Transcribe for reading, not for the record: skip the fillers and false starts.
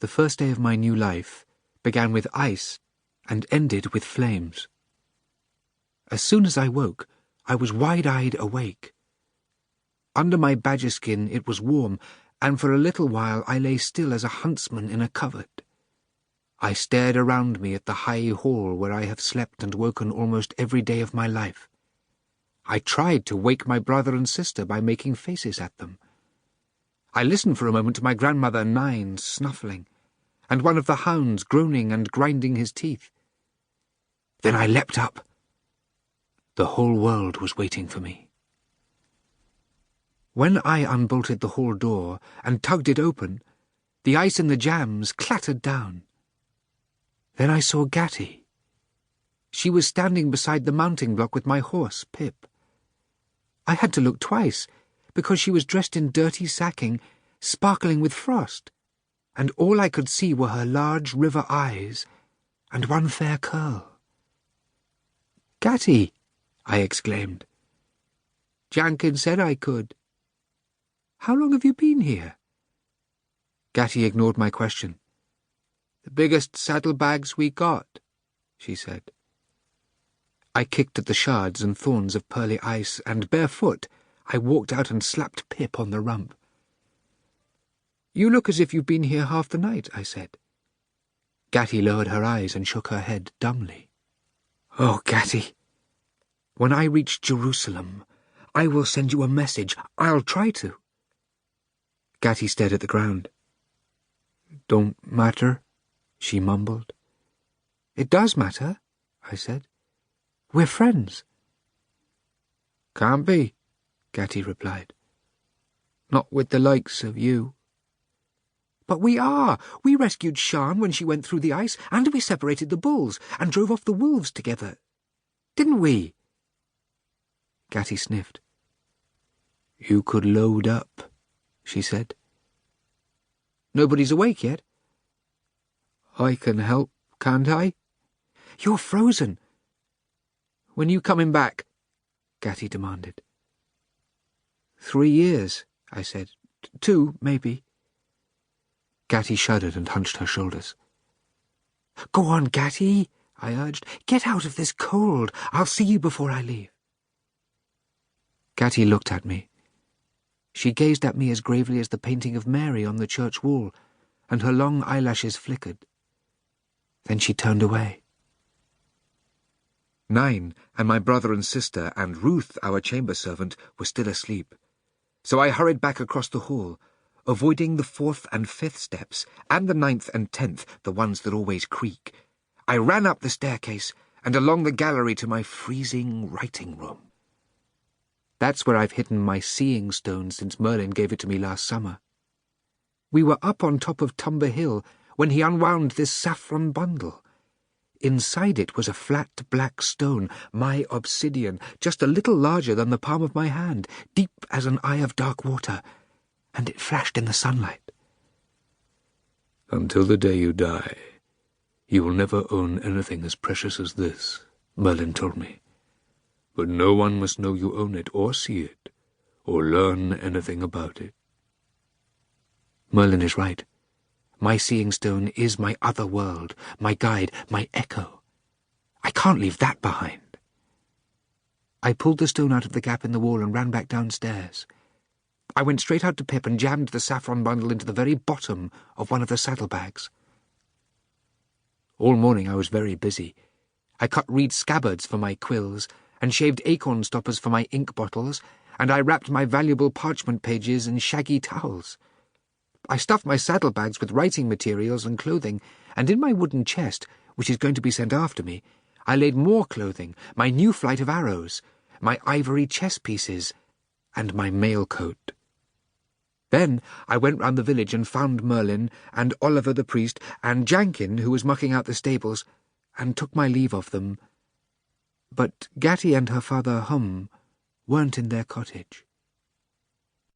The first day of my new life began with ice and ended with flames. As soon as I woke, I was wide-eyed awake. Under my badger skin it was warm, and for a little while I lay still as a huntsman in a covert. I stared around me at the high hall where I have slept and woken almost every day of my life. I tried to wake my brother and sister by making faces at them. I listened for a moment to my grandmother Nine snuffling, and one of the hounds groaning and grinding his teeth. Then I leapt up. The whole world was waiting for me. When I unbolted the hall door and tugged it open, the ice in the jams clattered down. Then I saw Gatty. She was standing beside the mounting block with my horse, Pip. I had to look twice, because she was dressed in dirty sacking, sparkling with frost, and all I could see were her large river eyes and one fair curl. "Gatty!" I exclaimed. "Jankin said I could. How long have you been here?" Gatty ignored my question. "The biggest saddlebags we got," she said. I kicked at the shards and thorns of pearly ice, and barefoot I walked out and slapped Pip on the rump. "You look as if you've been here half the night," I said. Gatty lowered her eyes and shook her head dumbly. "Oh, Gatty, when I reach Jerusalem, I will send you a message. I'll try to." Gatty stared at the ground. "Don't matter," she mumbled. "It does matter," I said. "We're friends." "Can't be," Gatty replied. "Not with the likes of you." "But we are. We rescued Shan when she went through the ice, and we separated the bulls and drove off the wolves together. Didn't we?" Gatty sniffed. "You could load up," she said. "Nobody's awake yet?" "I can help, can't I?" "You're frozen." "When you coming back?" Gatty demanded. 3 years, I said. 2, maybe. Gatty shuddered and hunched her shoulders. "Go on, Gatty," I urged. "Get out of this cold. I'll see you before I leave." Gatty looked at me. She gazed at me as gravely as the painting of Mary on the church wall, and her long eyelashes flickered. Then she turned away. Nine and my brother and sister and Ruth, our chamber servant, were still asleep. So I hurried back across the hall, avoiding the 4th and 5th steps, and the 9th and 10th, the ones that always creak. I ran up the staircase and along the gallery to my freezing writing room. That's where I've hidden my seeing stone since Merlin gave it to me last summer. We were up on top of Tumber Hill when he unwound this saffron bundle. Inside it was a flat black stone, my obsidian, just a little larger than the palm of my hand, deep as an eye of dark water, and it flashed in the sunlight. "Until the day you die, you will never own anything as precious as this," Merlin told me. "But no one must know you own it, or see it, or learn anything about it." Merlin is right. My seeing stone is my other world, my guide, my echo. I can't leave that behind. I pulled the stone out of the gap in the wall and ran back downstairs. I went straight out to Pip and jammed the saffron bundle into the very bottom of one of the saddlebags. All morning I was very busy. I cut reed scabbards for my quills, and shaved acorn stoppers for my ink bottles, and I wrapped my valuable parchment pages in shaggy towels. I stuffed my saddlebags with writing materials and clothing, and in my wooden chest, which is going to be sent after me, I laid more clothing, my new flight of arrows, my ivory chess pieces, and my mail coat. Then I went round the village and found Merlin, and Oliver the priest, and Jankin, who was mucking out the stables, and took my leave of them. But Gatty and her father Hum weren't in their cottage.